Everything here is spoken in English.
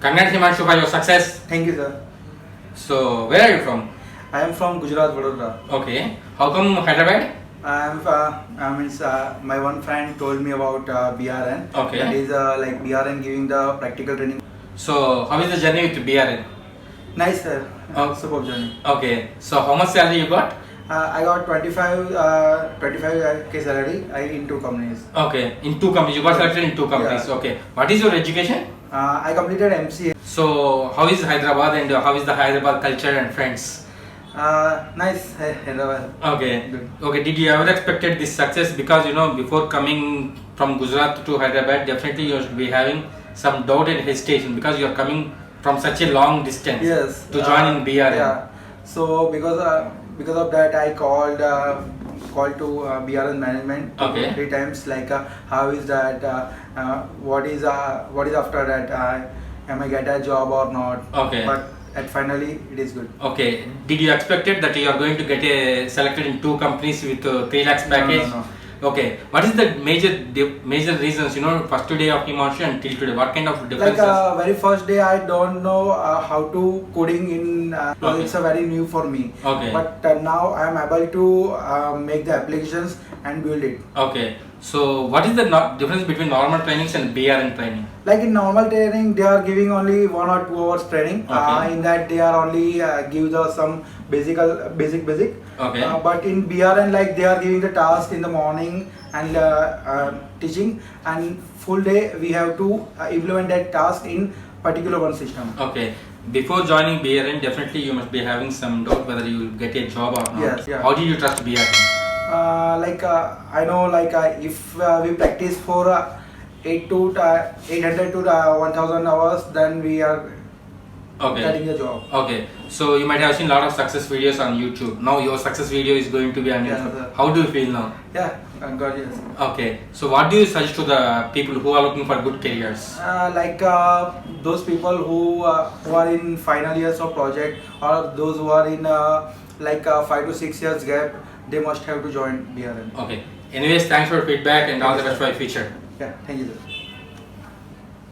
Congrats Himanshu for your success. Thank you, sir. So, where are you from? I am from Gujarat, Vadodara. Okay. How come Hyderabad? My one friend told me about BRN. Okay. That is like BRN giving the practical training. So, how is the journey with BRN? Nice, sir. Oh. Superb journey. Okay. So, how much salary you got? I got 25k salary in 2 companies. Okay. In 2 companies. You got selected in 2 companies. Yeah. Okay. What is your education? I completed MCA. So, how is Hyderabad and how is the Hyderabad culture and friends? Nice, Hyderabad. Okay. Good. Okay. Did you ever expected this success? Because before coming from Gujarat to Hyderabad, definitely you should be having some doubt and hesitation because you are coming from such a long distance. Yes. To join in BRN. Yeah. So because of that, I called to BRN management 3 times. Like, how is that? What is after that? Am I get a job or not? Okay. But finally, it is good. Okay. Did you expected that you are going to get selected in 2 companies with 3 lakhs package? No. Okay. What is the major reasons? First day of Himanshu until today, what kind of differences? Like very first day, I don't know how to coding in. It's a very new for me. Okay. But now I am able to make the applications and build it. Okay. So what is the difference between normal trainings and BRN training? Like in normal training, they are giving only 1 or 2 hours training. Okay. In that, they are only give some basic. Okay. But in BRN, like they are giving the task in the morning and teaching, and full day we have to implement that task in particular one system. Okay. Before joining BRN, definitely you must be having some doubt whether you will get a job or not. Yes. Yeah. How did you trust BRN? I know, like if we practice for 800 to 1000 hours, then we are getting the job. Okay, so you might have seen a lot of success videos on YouTube. Now your success video is going to be on YouTube. Sir. How do you feel now? Yeah, God, yes. Okay, so what do you suggest to the people who are looking for good careers? Those people who are in final years of project, or those who are in 5 to 6 years gap, they must have to join BRN. Okay. Anyways, thanks for feedback and all the best for your future. Yeah, thank you, sir.